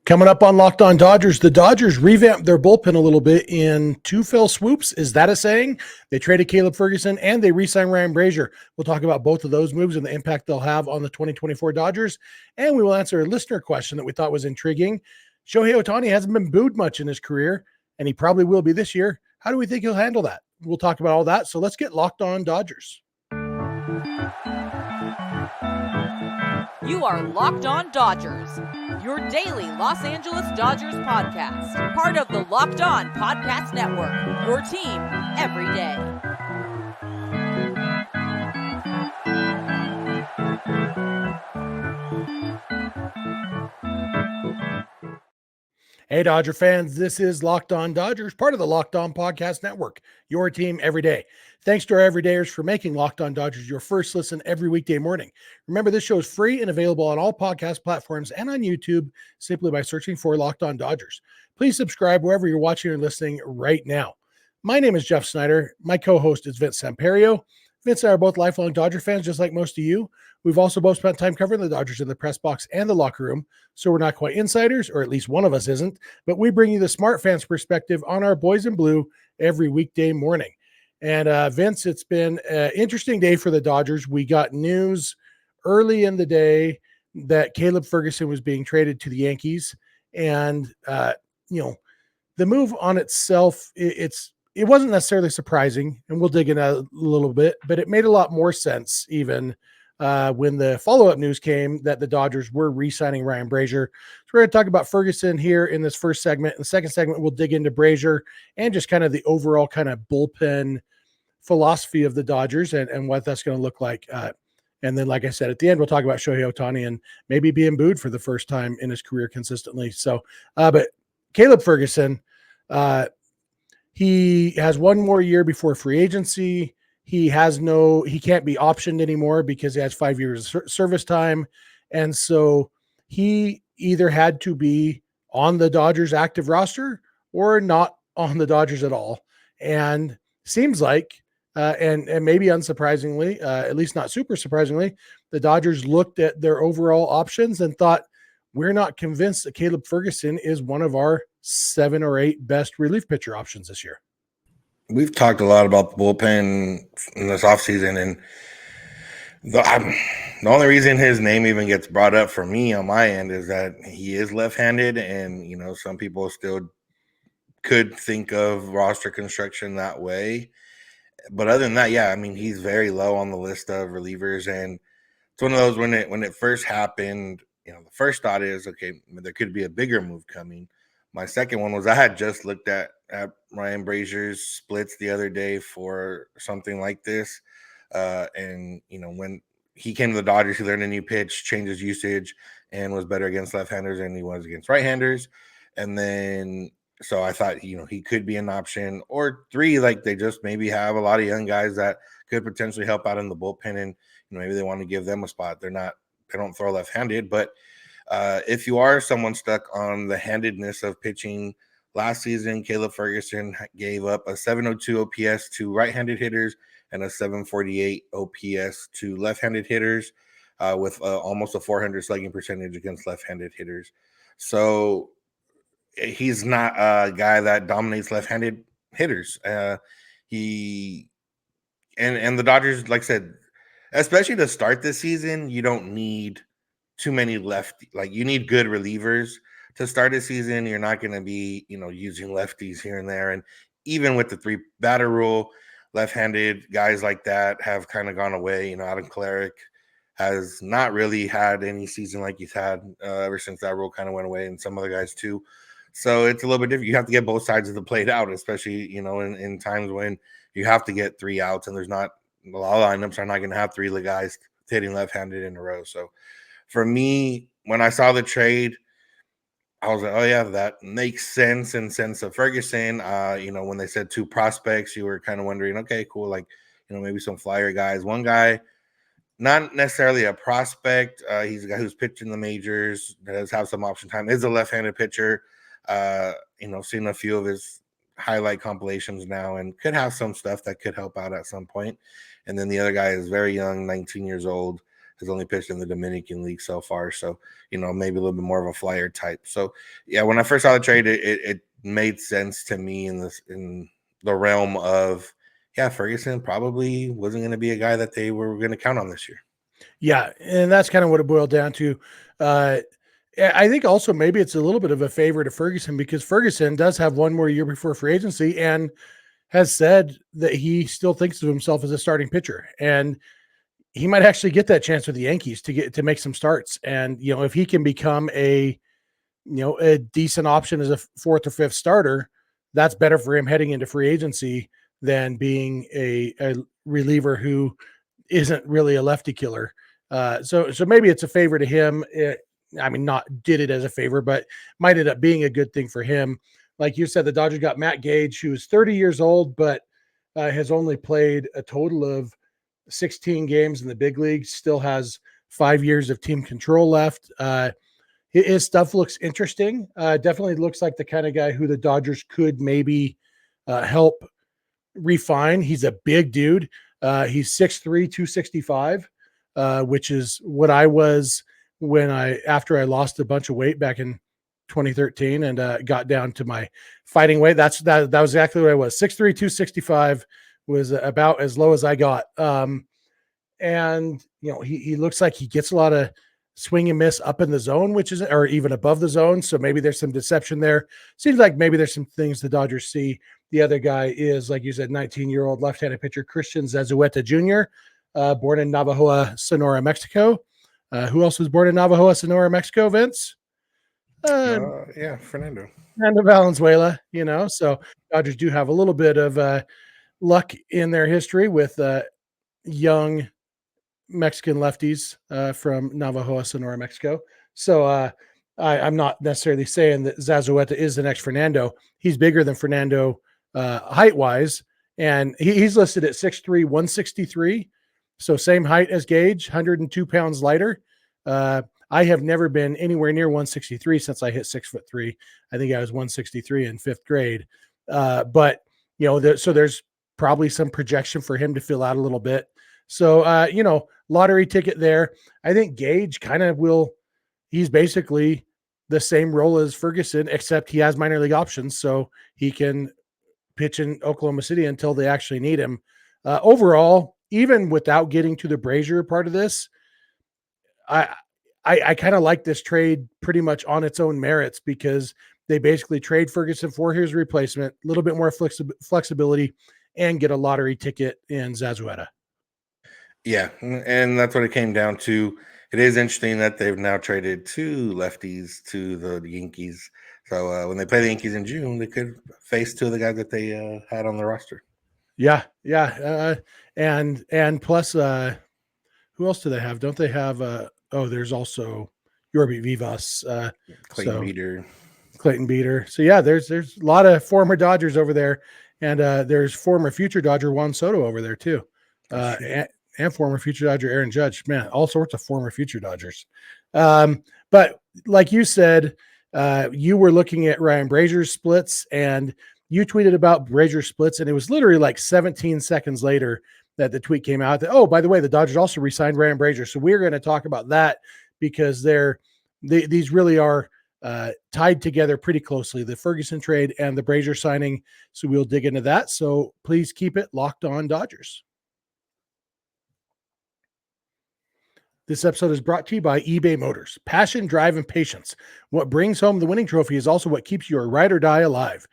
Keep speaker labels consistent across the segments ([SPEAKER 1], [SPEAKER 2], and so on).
[SPEAKER 1] Coming up on Locked On Dodgers, the Dodgers revamped their bullpen a little bit in two fell swoops. Is that a saying? They traded Caleb Ferguson and they re-signed Ryan Brasier. We'll talk about both of those moves and the impact they'll have on the 2024 Dodgers. And we will answer a listener question that we thought was intriguing. Shohei Ohtani hasn't been booed much in his career, and he probably will be this year. How do we think he'll handle that? We'll talk about all that. So let's get Locked On Dodgers.
[SPEAKER 2] You are Locked On Dodgers, your daily Los Angeles Dodgers podcast. Part of the Locked On Podcast Network, your team every day.
[SPEAKER 1] Hey, Dodger fans, this is Locked On Dodgers, part of the Locked On Podcast Network, your team every day. Thanks to our everydayers for making Locked On Dodgers your first listen every weekday morning. Remember, this show is free and available on all podcast platforms and on YouTube simply by searching for Locked On Dodgers. Please subscribe wherever you're watching or listening right now. My name is Jeff Snyder. My co-host is Vince Samperio. Vince and I are both lifelong Dodger fans, just like most of you. We've also both spent time covering the Dodgers in the press box and the locker room, so we're not quite insiders, or at least one of us isn't, but we bring you the smart fans perspective on our boys in blue every weekday morning. And Vince, it's been an interesting day for the Dodgers. We got news early in the day that Caleb Ferguson was being traded to the Yankees, and the move on itself, it wasn't necessarily surprising, and we'll dig in a little bit, but it made a lot more sense even when the follow-up news came that the Dodgers were re-signing Ryan Brasier. So we're going to talk about Ferguson here in this first segment. In the second segment, we'll dig into Brasier and just kind of the overall kind of bullpen philosophy of the Dodgers and what that's going to look like. And then, like I said, at the end, we'll talk about Shohei Ohtani and maybe being booed for the first time in his career consistently. So, but Caleb Ferguson, he has one more year before free agency. He can't be optioned anymore because he has 5 years service time. And so he either had to be on the Dodgers active roster or not on the Dodgers at all. And seems like, and maybe unsurprisingly, at least not super surprisingly, the Dodgers looked at their overall options and thought, we're not convinced that Caleb Ferguson is one of our 7 or 8 best relief pitcher options this year.
[SPEAKER 3] We've talked a lot about the bullpen in this offseason, and the only reason his name even gets brought up for me on my end is that he is left-handed, and some people still could think of roster construction that way. But other than that, he's very low on the list of relievers, and it's one of those when it first happened. The first thought is, okay, there could be a bigger move coming. My second one was I had just looked at Ryan Brasier's splits the other day for something like this. And when he came to the Dodgers, he learned a new pitch, changed his usage, and was better against left-handers than he was against right-handers. And then, so I thought, he could be an option, or 3, like they just maybe have a lot of young guys that could potentially help out in the bullpen. And, maybe they want to give them a spot. They don't throw left-handed, but if you are someone stuck on the handedness of pitching, last season, Caleb Ferguson gave up a 702 OPS to right-handed hitters and a 748 OPS to left-handed hitters with almost a 400 slugging percentage against left-handed hitters. So he's not a guy that dominates left-handed hitters. And the Dodgers, like I said, especially to start this season, you don't need too many you need good relievers to start the season. You're not going to be, using lefties here and there. And even with the 3-batter rule, left-handed guys like that have kind of gone away. Adam Kolarek has not really had any season like he's had ever since that rule kind of went away, and some other guys too. So it's a little bit different. You have to get both sides of the plate out, especially, in times when you have to get 3 outs, and there's not a lot of lineups are not going to have 3 guys hitting left-handed in a row. So for me, when I saw the trade, I was like, oh, yeah, that makes sense in sense of Ferguson. When they said 2 prospects, you were kind of wondering, okay, cool, like, maybe some flyer guys. One guy, not necessarily a prospect. He's a guy who's pitched in the majors, does have some option time, is a left-handed pitcher. Seen a few of his highlight compilations now and could have some stuff that could help out at some point. And then the other guy is very young, 19 years old, has only pitched in the Dominican League so far. So, maybe a little bit more of a flyer type. So, yeah, when I first saw the trade, it made sense to me in the realm of, yeah, Ferguson probably wasn't going to be a guy that they were going to count on this year.
[SPEAKER 1] Yeah, and that's kind of what it boiled down to. I think also maybe it's a little bit of a favor to Ferguson because Ferguson does have one more year before free agency and has said that he still thinks of himself as a starting pitcher. And he might actually get that chance with the Yankees to make some starts. And, if he can become a decent option as a fourth or fifth starter, that's better for him heading into free agency than being a reliever who isn't really a lefty killer. So maybe it's a favor to him. Not did it as a favor, but might end up being a good thing for him. Like you said, the Dodgers got Matt Gage, who's 30 years old, but has only played a total of 16 games in the big leagues, still has 5 years of team control left. His stuff looks interesting. Definitely looks like the kind of guy who the Dodgers could maybe help refine. He's a big dude. He's 6'3", 265, which is what I was after I lost a bunch of weight back in 2013 and got down to my fighting weight. That was exactly what I was. 6'3", 265 was about as low as I got. And he looks like he gets a lot of swing and miss up in the zone, or even above the zone. So maybe there's some deception there. Seems like maybe there's some things the Dodgers see. The other guy is, like you said, 19-year-old left-handed pitcher Christian Zazueta Jr., born in Navajoa, Sonora, Mexico. Who else was born in Navajoa, Sonora, Mexico, Vince?
[SPEAKER 3] Yeah, Fernando.
[SPEAKER 1] Fernando Valenzuela, so Dodgers do have a little bit of luck in their history with young Mexican lefties from Navajoa, Sonora, Mexico. So I'm not necessarily saying that Zazueta is the next Fernando. He's bigger than Fernando height-wise, and he's listed at 6'3", 163. So same height as Gage, 102 pounds lighter. I have never been anywhere near 163 since I hit 6'3". I think I was 163 in fifth grade. But so there's probably some projection for him to fill out a little bit. So lottery ticket there. I think Gage he's basically the same role as Ferguson, except he has minor league options, so he can pitch in Oklahoma City until they actually need him. Overall, even without getting to the Brasier part of this, I kind of like this trade pretty much on its own merits because they basically trade Ferguson for his replacement, a little bit more flexibility, and get a lottery ticket in Zazueta.
[SPEAKER 3] Yeah, and that's what it came down to. It is interesting that they've now traded two lefties to the Yankees. So when they play the Yankees in June, they could face two of the guys that they had on the roster.
[SPEAKER 1] Yeah. And plus, who else do they have? Don't they have? There's also Yorby Vivas, Clayton Beater. So yeah, there's a lot of former Dodgers over there, and there's former future Dodger Juan Soto over there too, and former future Dodger Aaron Judge. Man, all sorts of former future Dodgers. But like you said, you were looking at Ryan Brasier's splits, and you tweeted about Brasier's splits, and it was literally like 17 seconds later that the tweet came out that, oh, by the way, the Dodgers also re-signed Ryan Brasier. So we're going to talk about that because these really are tied together pretty closely, the Ferguson trade and the Brasier signing. So we'll dig into that. So please keep it locked on Dodgers. This episode is brought to you by eBay Motors. Passion, drive, and patience. What brings home the winning trophy is also what keeps your ride or die alive.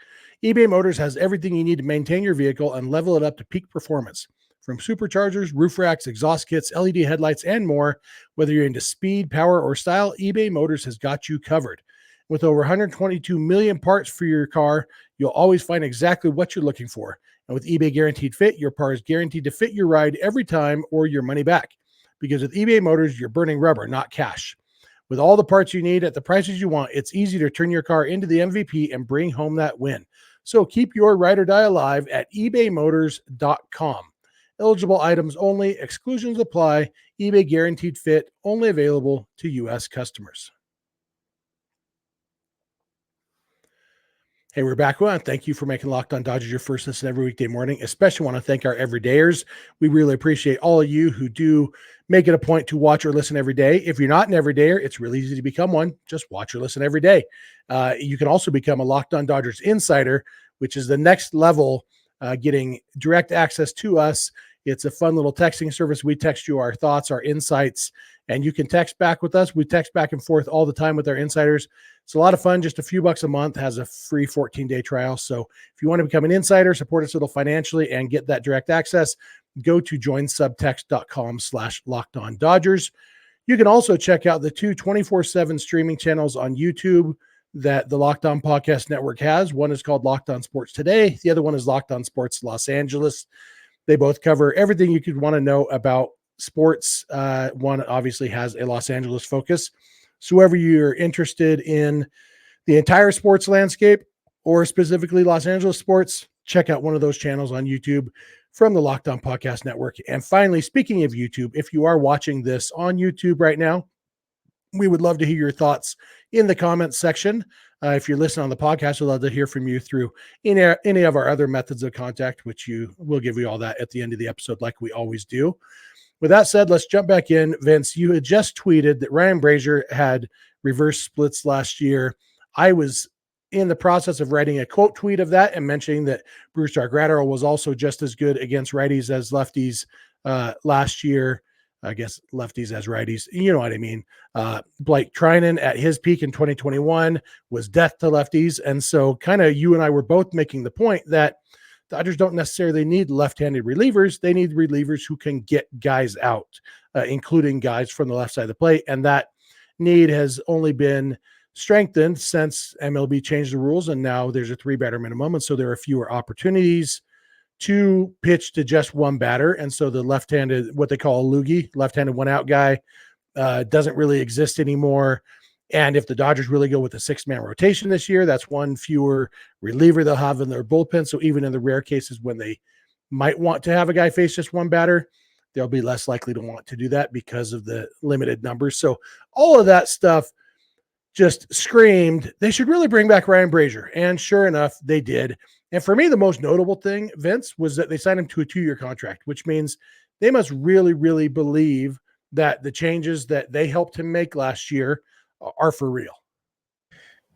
[SPEAKER 1] eBay Motors has everything you need to maintain your vehicle and level it up to peak performance. From superchargers, roof racks, exhaust kits, LED headlights, and more, whether you're into speed, power, or style, eBay Motors has got you covered. With over 122 million parts for your car, you'll always find exactly what you're looking for. And with eBay Guaranteed Fit, your part is guaranteed to fit your ride every time or your money back. Because with eBay Motors, you're burning rubber, not cash. With all the parts you need at the prices you want, it's easy to turn your car into the MVP and bring home that win. So keep your ride or die alive at ebaymotors.com. Eligible items only. Exclusions apply. eBay Guaranteed Fit only available to U.S. customers. Hey, we're back. Well, thank you for making Locked On Dodgers your first listen every weekday morning. Especially want to thank our everydayers. We really appreciate all of you who do make it a point to watch or listen every day. If you're not an everydayer, it's really easy to become one. Just watch or listen every day. You can also become a Locked On Dodgers insider, which is the next level, getting direct access to us. It's a fun little texting service. We text you our thoughts, our insights, and you can text back with us. We text back and forth all the time with our insiders. It's a lot of fun. Just a few bucks a month, has a free 14-day trial. So if you want to become an insider, support us a little financially and get that direct access, go to joinsubtext.com/LockedOnDodgers. You can also check out the two 24/7 streaming channels on YouTube that the Locked On Podcast Network has. One is called Locked On Sports Today. The other one is Locked On Sports Los Angeles. They both cover everything you could want to know about sports. One obviously has a Los Angeles focus. So whoever you're interested in the entire sports landscape or specifically Los Angeles sports, check out one of those channels on YouTube from the Locked On Podcast Network. And finally, speaking of YouTube, if you are watching this on YouTube right now, we would love to hear your thoughts in the comments section. If you're listening on the podcast, we'd love to hear from you through any of our other methods of contact, which we'll give you all that at the end of the episode like we always do. With that said, let's jump back in. Vince, you had just tweeted that Ryan Brasier had reverse splits last year. I was in the process of writing a quote tweet of that and mentioning that Bruce Dargratero was also just as good against righties as lefties last year. I guess lefties as righties, you know what I mean. Blake Trinan at his peak in 2021 was death to lefties. And so kind of you and I were both making the point that Dodgers don't necessarily need left-handed relievers. They need relievers who can get guys out, including guys from the left side of the plate. And that need has only been strengthened since MLB changed the rules. And now there's a 3-batter minimum. And so there are fewer opportunities to pitch to just one batter. And so the left-handed, what they call a loogie, left-handed one-out guy, doesn't really exist anymore. And if the Dodgers really go with a 6-man rotation this year, that's one fewer reliever they'll have in their bullpen. So even in the rare cases when they might want to have a guy face just one batter, they'll be less likely to want to do that because of the limited numbers. So all of that stuff just screamed they should really bring back Ryan Brasier. And sure enough, they did. And for me, the most notable thing, Vince, was that they signed him to a 2-year contract, which means they must really, really believe that the changes that they helped him make last year are for real.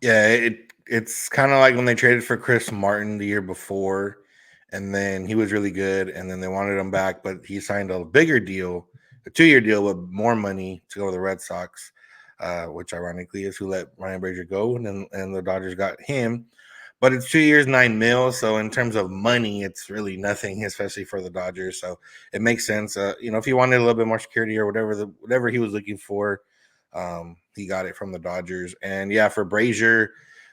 [SPEAKER 3] Yeah, it's kind of like when they traded for Chris Martin the year before, and then he was really good, and then they wanted him back, but he signed a bigger deal, a 2-year deal with more money to go to the Red Sox, which ironically is who let Ryan Brasier go, and the Dodgers got him. But it's 2 years, $9 million. So in terms of money, it's really nothing, especially for the Dodgers. So it makes sense. If he wanted a little bit more security or whatever he was looking for, he got it from the Dodgers. And yeah, for Brasier,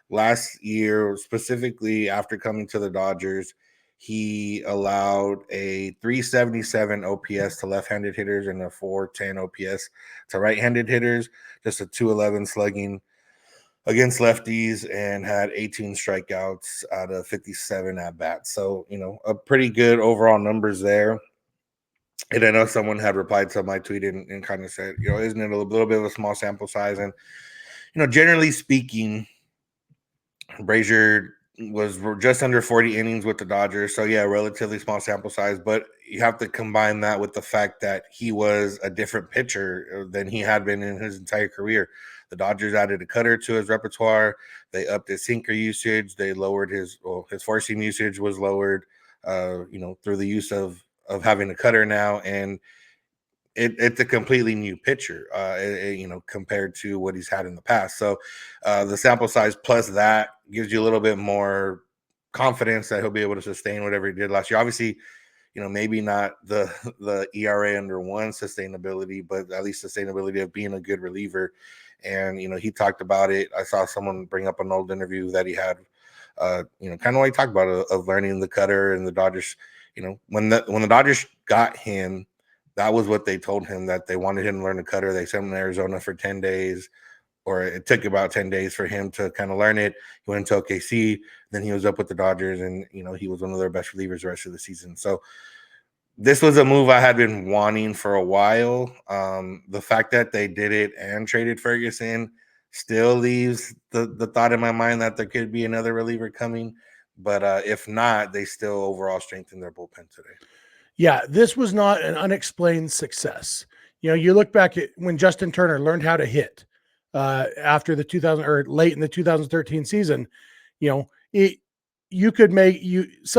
[SPEAKER 3] last year, specifically after coming to the Dodgers, he allowed a 377 OPS to left-handed hitters and a 410 OPS to right-handed hitters, just a 211 slugging against lefties, and had 18 strikeouts out of 57 at-bats. So, a pretty good overall numbers there. And I know someone had replied to my tweet and kind of said, isn't it a little bit of a small sample size? And, generally speaking, Brasier was just under 40 innings with the Dodgers. So, yeah, relatively small sample size. But you have to combine that with the fact that he was a different pitcher than he had been in his entire career. The Dodgers added a cutter to his repertoire. They upped his sinker usage. They lowered his four-seam usage was lowered, through the use of having a cutter now. And it's a completely new pitcher, compared to what he's had in the past. So the sample size plus that gives you a little bit more confidence that he'll be able to sustain whatever he did last year. Obviously, maybe not the ERA under 1 sustainability, but at least sustainability of being a good reliever. And, he talked about it. I saw someone bring up an old interview that he had, kind of like talked about of learning the cutter, and the Dodgers, when the Dodgers got him, that was what they told him, that they wanted him to learn the cutter. They sent him to Arizona for 10 days, or it took about 10 days for him to kind of learn it. He went into OKC, then he was up with the Dodgers, and, he was one of their best relievers the rest of the season. So this was a move I had been wanting for a while. The fact that they did it and traded Ferguson still leaves the thought in my mind that there could be another reliever coming. But if not, they still overall strengthen their bullpen today.
[SPEAKER 1] Yeah, this was not an unexplained success. You look back at when Justin Turner learned how to hit after the 2000 or late in the 2013 season. Some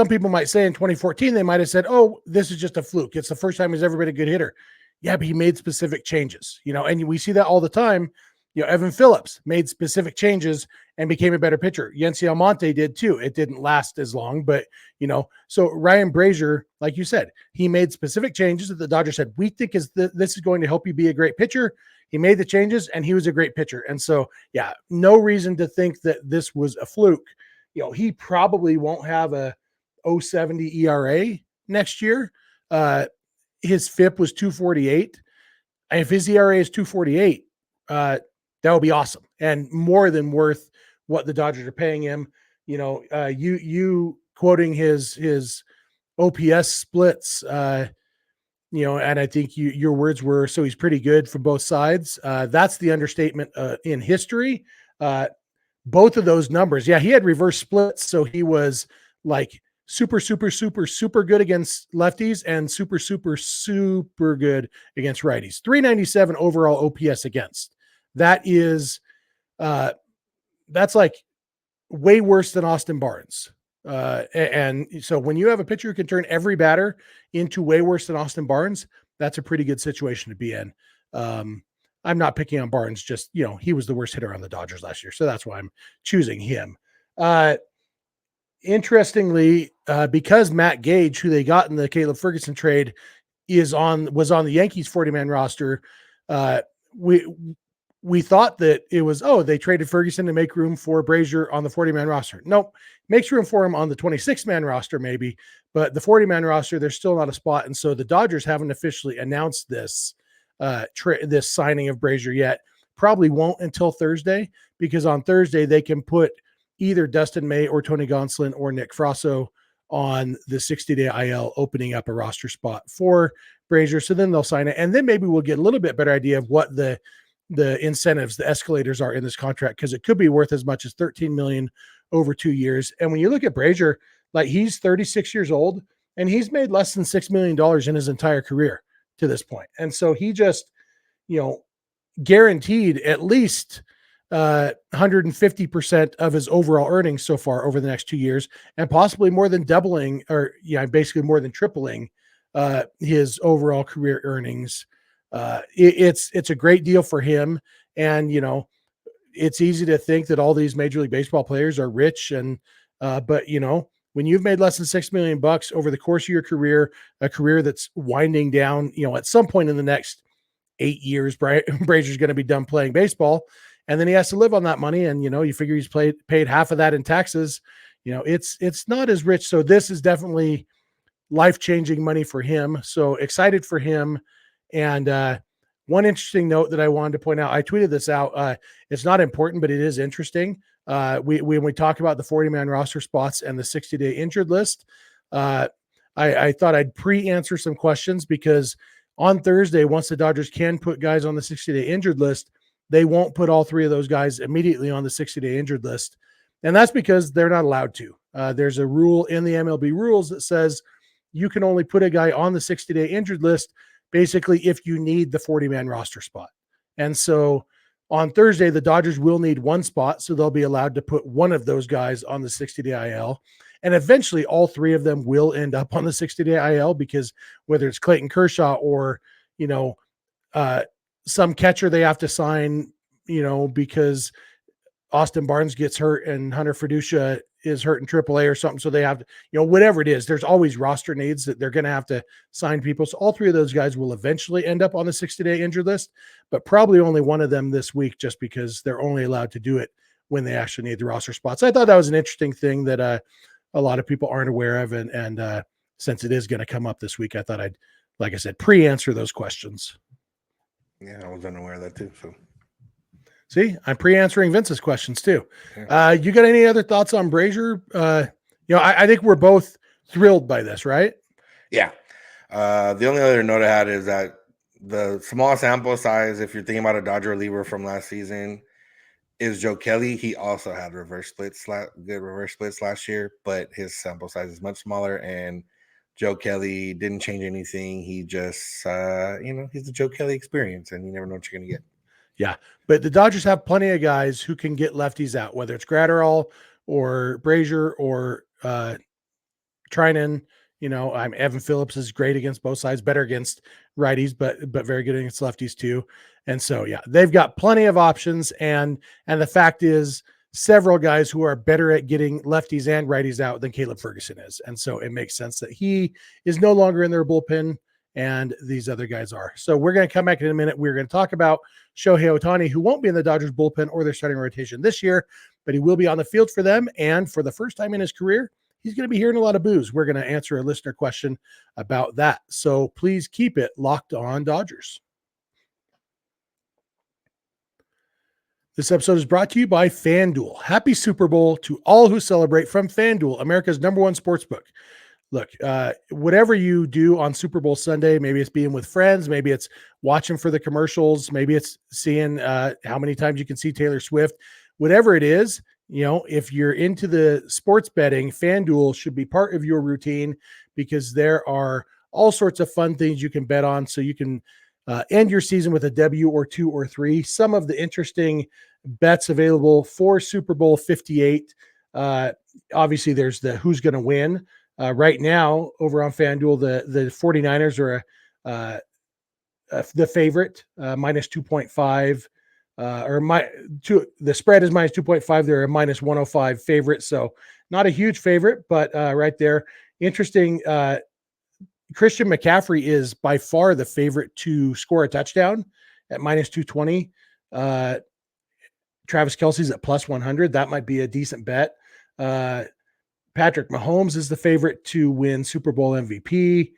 [SPEAKER 1] people might say in 2014 they might have said, "Oh, this is just a fluke. It's the first time he's ever been a good hitter." Yeah, but he made specific changes. And we see that all the time. Evan Phillips made specific changes and became a better pitcher. Yency Almonte did too. It didn't last as long, but so Ryan Brasier, like you said, he made specific changes that the Dodgers said, "We think this is going to help you be a great pitcher." He made the changes and he was a great pitcher. And so, yeah, no reason to think that this was a fluke. He probably won't have a 0.70 ERA next year. His FIP was 2.48. And if his ERA is 2.48, that would be awesome and more than worth what the Dodgers are paying him. You quoting his OPS splits, and I think your words were, so he's pretty good for both sides. That's the understatement in history. Both of those numbers. Yeah, he had reverse splits. So he was like super, super, super, super good against lefties and super, super, super good against righties. 397 overall OPS against. That is, that's like way worse than Austin Barnes. And so when you have a pitcher who can turn every batter into way worse than Austin Barnes, that's a pretty good situation to be in. I'm not picking on Barnes, just, he was the worst hitter on the Dodgers last year. So that's why I'm choosing him. Interestingly, because Matt Gage, who they got in the Caleb Ferguson trade, was on the Yankees 40-man roster. We thought that it was, they traded Ferguson to make room for Brasier on the 40-man roster. Nope. Makes room for him on the 26-man roster, maybe, but the 40-man roster, there's still not a spot. And so the Dodgers haven't officially announced this signing of Brasier yet. Probably won't until Thursday, because on Thursday they can put either Dustin May or Tony Gonsolin or Nick Frasso on the 60-day IL, opening up a roster spot for Brasier. So then they'll sign it. And then maybe we'll get a little bit better idea of what the incentives, the escalators are in this contract, because it could be worth as much as $13 million over 2 years. And when you look at Brasier, like, he's 36 years old and he's made less than $6 million in his entire career to this point. And so he just, guaranteed at least 150% of his overall earnings so far over the next 2 years, and possibly more than doubling, or basically more than tripling his overall career earnings. It's a great deal for him. And, it's easy to think that all these Major League Baseball players are rich. And, but when you've made less than $6 million over the course of your career, a career that's winding down, at some point in the next 8 years, Brasier's going to be done playing baseball, and then he has to live on that money. And, you figure he's paid half of that in taxes, it's not as rich. So this is definitely life-changing money for him. So excited for him. And, one interesting note that I wanted to point out, I tweeted this out. It's not important, but it is interesting. When we talk about the 40-man roster spots and the 60-day injured list, I thought I'd pre-answer some questions, because on Thursday, once the Dodgers can put guys on the 60-day injured list, they won't put all three of those guys immediately on the 60-day injured list. And that's because they're not allowed to. There's a rule in the MLB rules that says you can only put a guy on the 60-day injured list basically if you need the 40-man roster spot. And so on Thursday, the Dodgers will need one spot, so they'll be allowed to put one of those guys on the 60-day IL. And eventually all three of them will end up on the 60-day IL, because whether it's Clayton Kershaw or, some catcher they have to sign, because Austin Barnes gets hurt and Hunter Fiducia is hurt in AAA or something. So they have to, whatever it is, there's always roster needs that they're going to have to sign people. So all three of those guys will eventually end up on the 60-day injured list, but probably only one of them this week, just because they're only allowed to do it when they actually need the roster spots. I thought that was an interesting thing that a lot of people aren't aware of. And since it is going to come up this week, I thought I'd, like I said, pre-answer those questions.
[SPEAKER 3] Yeah, I was unaware of that too. So
[SPEAKER 1] see, I'm pre-answering Vince's questions too.
[SPEAKER 3] Yeah.
[SPEAKER 1] You got any other thoughts on Brasier? I think we're both thrilled by this, right?
[SPEAKER 3] Yeah. The only other note I had is that the small sample size, if you're thinking about a Dodger reliever from last season, is Joe Kelly. He also had good reverse splits last year, but his sample size is much smaller, and Joe Kelly didn't change anything. He just, he's the Joe Kelly experience, and you never know what you're going to get.
[SPEAKER 1] Yeah, but the Dodgers have plenty of guys who can get lefties out, whether it's Gratterall or Brasier or Trinan. Evan Phillips is great against both sides, better against righties, but very good against lefties too. And so, yeah, they've got plenty of options. And the fact is, several guys who are better at getting lefties and righties out than Caleb Ferguson is. And so it makes sense that he is no longer in their bullpen and these other guys are. So we're going to come back in a minute. We're going to talk about Shohei Ohtani, who won't be in the Dodgers bullpen or their starting rotation this year, but he will be on the field for them. And for the first time in his career, he's going to be hearing a lot of boos. We're going to answer a listener question about that. So please keep it locked on Dodgers. This episode is brought to you by FanDuel. Happy Super Bowl to all who celebrate from FanDuel, America's #1 sportsbook. Look, whatever you do on Super Bowl Sunday, maybe it's being with friends, maybe it's watching for the commercials, maybe it's seeing how many times you can see Taylor Swift, whatever it is, if you're into the sports betting, FanDuel should be part of your routine because there are all sorts of fun things you can bet on. So you can end your season with a W or 2 or 3. Some of the interesting bets available for Super Bowl 58. Obviously, there's the who's going to win. Right now, over on FanDuel, the 49ers are the favorite, minus 2.5. The spread is minus 2.5. They're a minus 105 favorite. So not a huge favorite, but right there. Interesting. Christian McCaffrey is by far the favorite to score a touchdown at minus 220. Travis Kelce's at plus 100. That might be a decent bet. Patrick Mahomes is the favorite to win Super Bowl MVP,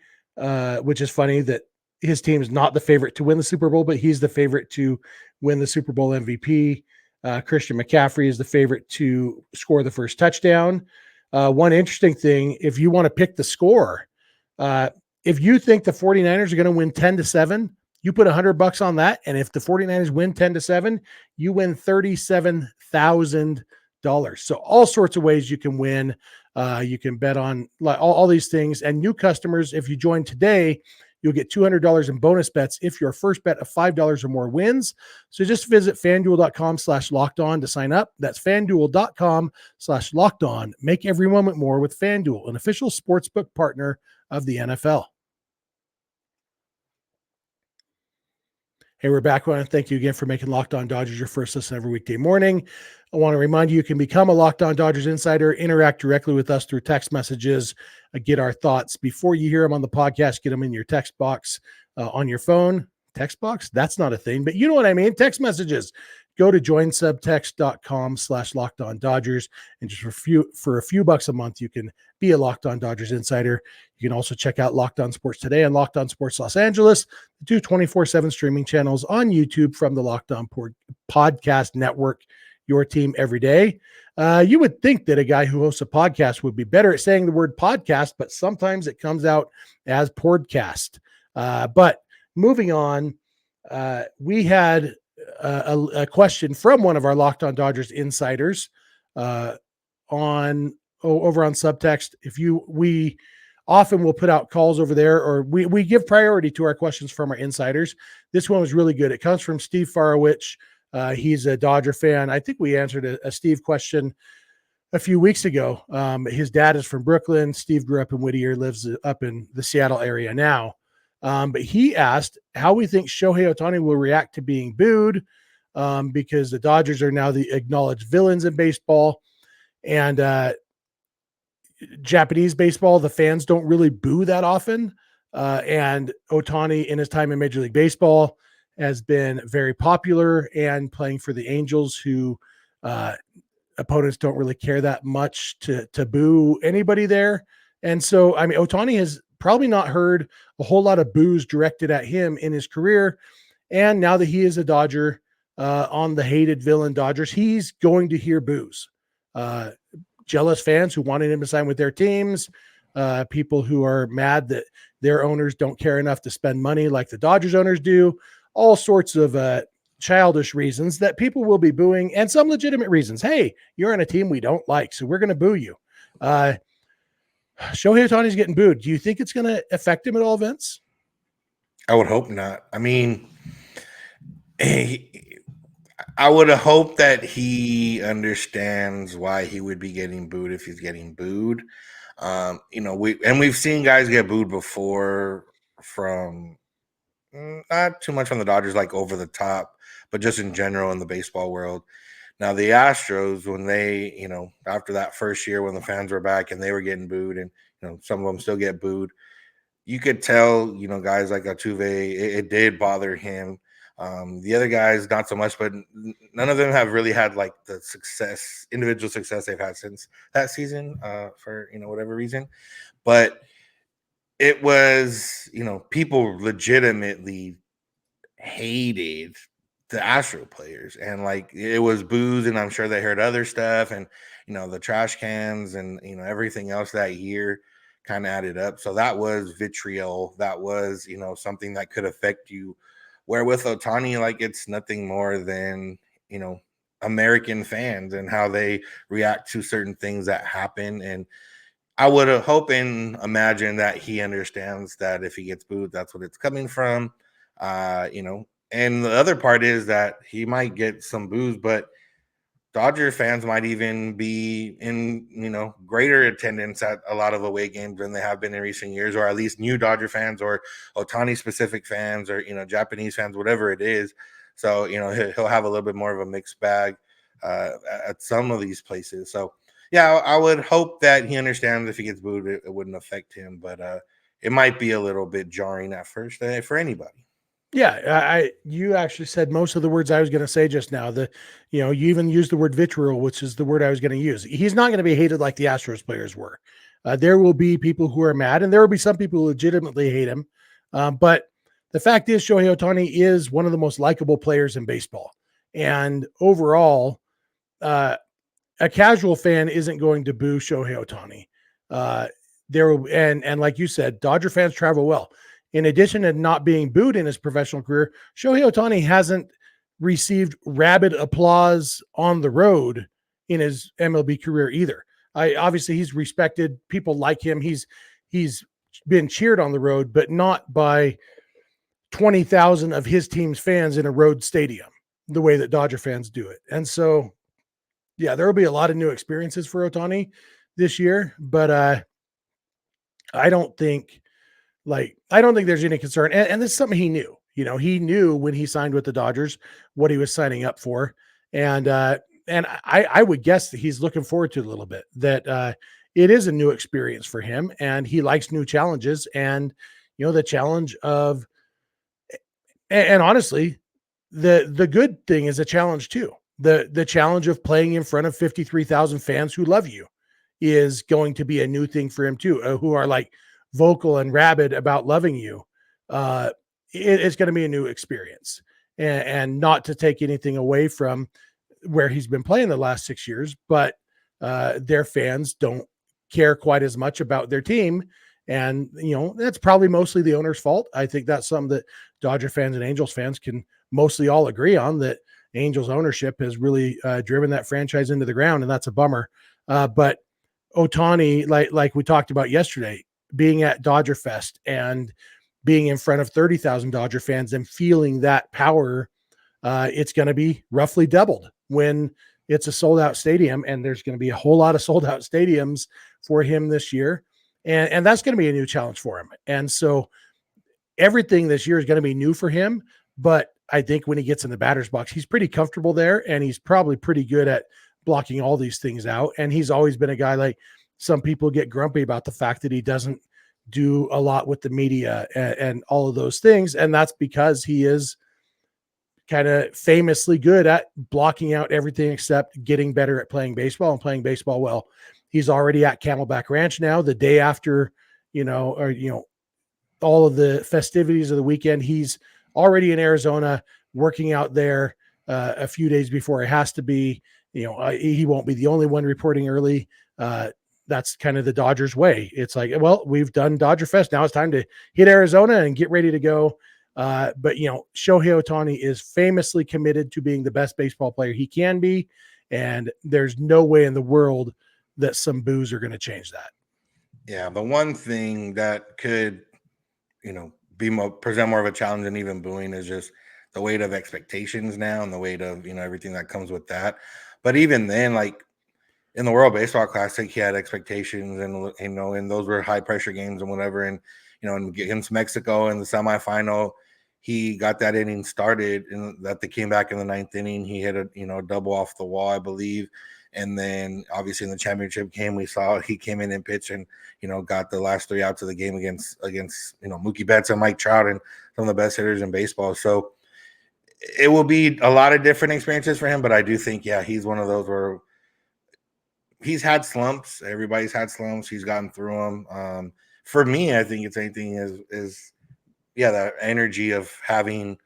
[SPEAKER 1] which is funny that his team is not the favorite to win the Super Bowl, but he's the favorite to win the Super Bowl MVP. Christian McCaffrey is the favorite to score the first touchdown. One interesting thing, if you want to pick the score, if you think the 49ers are going to win 10-7, you put $100 on that. And if the 49ers win 10-7, you win $37,000. So all sorts of ways you can win. You can bet on all these things. And new customers, if you join today, you'll get $200 in bonus bets if your first bet of $5 or more wins. So just visit FanDuel.com/lockedon to sign up. That's FanDuel.com/lockedon. Make every moment more with FanDuel, an official sportsbook partner of the NFL. Hey, we're back. I want to thank you again for making Locked On Dodgers your first listen every weekday morning. I want to remind you, you can become a Locked On Dodgers insider, interact directly with us through text messages, get our thoughts before you hear them on the podcast, get them in your text box on your phone. Text box? That's not a thing, but you know what I mean. Text messages. Go to joinsubtext.com/LockedOnDodgers, and just for a few bucks a month, you can be a Locked On Dodgers insider. You can also check out Locked On Sports Today and Locked On Sports Los Angeles, the two 24/7 streaming channels on YouTube from the Locked On Podcast Network, your team every day. You would think that a guy who hosts a podcast would be better at saying the word podcast, but sometimes it comes out as podcast. But moving on, we had a question from one of our Locked On Dodgers insiders over on Subtext. We often will put out calls over there, or we give priority to our questions from our insiders. This one was really good. It comes from Steve Farowich. He's a Dodger fan. I think we answered a Steve question a few weeks ago. His dad is from Brooklyn. Steve grew up in Whittier, lives up in the Seattle area now. But he asked how we think Shohei Ohtani will react to being booed, because the Dodgers are now the acknowledged villains in baseball. And Japanese baseball, the fans don't really boo that often. And Ohtani, in his time in Major League Baseball, has been very popular and playing for the Angels, who opponents don't really care that much to boo anybody there. And so, I mean, Ohtani has probably not heard a whole lot of boos directed at him in his career. And now that he is a Dodger on the hated villain Dodgers, he's going to hear boos. Jealous fans who wanted him to sign with their teams, people who are mad that their owners don't care enough to spend money like the Dodgers owners do, all sorts of childish reasons that people will be booing, and some legitimate reasons. Hey, you're on a team we don't like, so we're going to boo you. Shohei Ohtani's getting booed. Do you think it's going to affect him at all, Vince?
[SPEAKER 3] I would hope not. I mean, I would hope that he understands why he would be getting booed if he's getting booed. We've seen guys get booed before from not too much from the Dodgers, like over the top, but just in general in the baseball world. Now the Astros, when they, after that first year when the fans were back and they were getting booed, and some of them still get booed, you could tell, guys like Altuve, it did bother him. The other guys, not so much, but none of them have really had like the individual success they've had since that season, for whatever reason. But it was, people legitimately hated the Astro players, and like it was booze, and I'm sure they heard other stuff, and the trash cans and everything else that year kind of added up. So that was vitriol. That was something that could affect you. Where with Ohtani, like it's nothing more than American fans and how they react to certain things that happen. And I would hope and imagine that he understands that if he gets booed, that's what it's coming from. And the other part is that he might get some boos, but Dodger fans might even be in, greater attendance at a lot of away games than they have been in recent years, or at least new Dodger fans or Ohtani specific fans or, Japanese fans, whatever it is. So, he'll have a little bit more of a mixed bag at some of these places. So, yeah, I would hope that he understands if he gets booed, it wouldn't affect him, but it might be a little bit jarring at first for anybody.
[SPEAKER 1] Yeah, you actually said most of the words I was going to say just now. You even used the word vitriol, which is the word I was going to use. He's not going to be hated like the Astros players were. There will be people who are mad, and there will be some people who legitimately hate him. But the fact is, Shohei Ohtani is one of the most likable players in baseball. And overall, a casual fan isn't going to boo Shohei Ohtani. And like you said, Dodger fans travel well. In addition to not being booed in his professional career, Shohei Ohtani hasn't received rabid applause on the road in his MLB career either. Obviously, he's respected. People like him. He's been cheered on the road, but not by 20,000 of his team's fans in a road stadium, the way that Dodger fans do it. And so, yeah, there will be a lot of new experiences for Ohtani this year, but I don't think there's any concern. And this is something he knew. He knew when he signed with the Dodgers what he was signing up for. And I would guess that he's looking forward to it a little bit, that it is a new experience for him, and he likes new challenges. And, the challenge of, and honestly, the good thing is a challenge too. The challenge of playing in front of 53,000 fans who love you is going to be a new thing for him too, who are like vocal and rabid about loving you. It's going to be a new experience, and not to take anything away from where he's been playing the last 6 years, but their fans don't care quite as much about their team. And, that's probably mostly the owner's fault. I think that's something that Dodger fans and Angels fans can mostly all agree on, that Angels ownership has really driven that franchise into the ground, and that's a bummer. But Ohtani, like we talked about yesterday, being at Dodger Fest and being in front of 30,000 Dodger fans and feeling that power, it's going to be roughly doubled when it's a sold out stadium. And there's going to be a whole lot of sold out stadiums for him this year. And that's going to be a new challenge for him. And so everything this year is going to be new for him. But I think when he gets in the batter's box, he's pretty comfortable there, and he's probably pretty good at blocking all these things out. And he's always been a guy, like, some people get grumpy about the fact that he doesn't do a lot with the media and all of those things. And that's because he is kind of famously good at blocking out everything except getting better at playing baseball and playing baseball well. He's already at Camelback Ranch now, the day after, all of the festivities of the weekend. He's already in Arizona working out there a few days before it has to be. He won't be the only one reporting early. That's kind of the Dodgers way. It's like, well, we've done Dodger Fest. Now it's time to hit Arizona and get ready to go. But Shohei Ohtani is famously committed to being the best baseball player he can be. And there's no way in the world that some boos are going to change that.
[SPEAKER 3] Yeah, the one thing that could, present more of a challenge than even booing is just the weight of expectations now and the weight of, everything that comes with that. But even then, like in the World Baseball Classic, he had expectations and those were high pressure games and whatever. And, against Mexico in the semifinal, he got that inning started and that they came back in the ninth inning. He hit a, double off the wall, I believe. And then obviously in the championship game, we saw he came in and pitched and, got the last 3 outs of the game against, Mookie Betts and Mike Trout and some of the best hitters in baseball. So it will be a lot of different experiences for him. But I do think, he's one of those where he's had slumps. Everybody's had slumps. He's gotten through them. For me, I think it's anything is that energy of having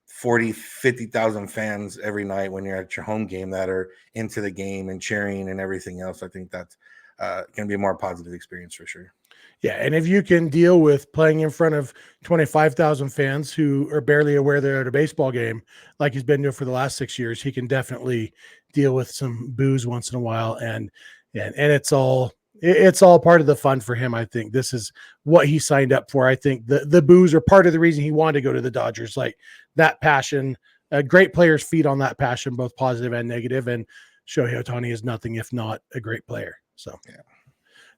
[SPEAKER 3] 40, 50,000 fans every night when you're at your home game that are into the game and cheering and everything else. I think that's going to be a more positive experience for sure.
[SPEAKER 1] Yeah, and if you can deal with playing in front of 25,000 fans who are barely aware they're at a baseball game, like he's been doing for the last 6 years, he can definitely deal with some boos once in a while, and it's all part of the fun for him. I think this is what he signed up for. I think the boos are part of the reason he wanted to go to the Dodgers. Like that passion, great players feed on that passion, both positive and negative. And Shohei Ohtani is nothing if not a great player. So, yeah.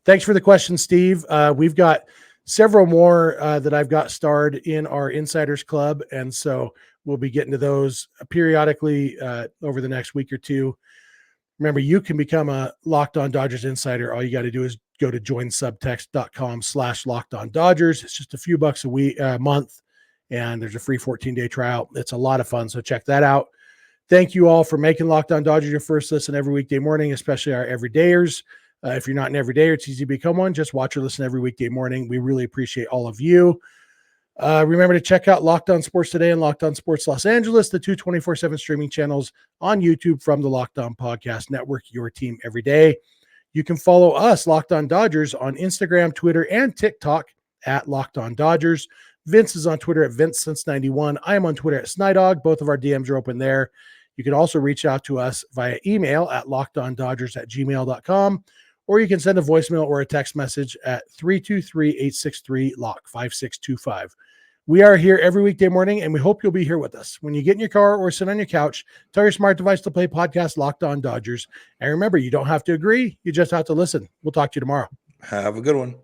[SPEAKER 1] Thanks for the question, Steve. We've got several more that I've got starred in our Insiders Club, and so we'll be getting to those periodically over the next week or two. Remember, you can become a Locked On Dodgers insider. All you got to do is go to joinsubtext.com/LockedOnDodgers. It's just a few bucks a month, and there's a free 14-day trial. It's a lot of fun, so check that out. Thank you all for making Locked On Dodgers your first listen every weekday morning, especially our everydayers. If you're not an everydayer, it's easy to become one. Just watch or listen every weekday morning. We really appreciate all of you. Remember to check out Locked On Sports Today and Locked On Sports Los Angeles, the 2 24/7 streaming channels on YouTube from the Locked On Podcast Network, your team every day. You can follow us, Locked On Dodgers, on Instagram, Twitter, and TikTok at Locked On Dodgers. Vince is on Twitter at VinceSince91. I am on Twitter at Snydog. Both of our DMs are open there. You can also reach out to us via email at lockedondodgers@gmail.com, or you can send a voicemail or a text message at 323-863-LOCK5625. We are here every weekday morning, and we hope you'll be here with us. When you get in your car or sit on your couch, tell your smart device to play podcast Locked On Dodgers. And remember, you don't have to agree. You just have to listen. We'll talk to you tomorrow.
[SPEAKER 3] Have a good one.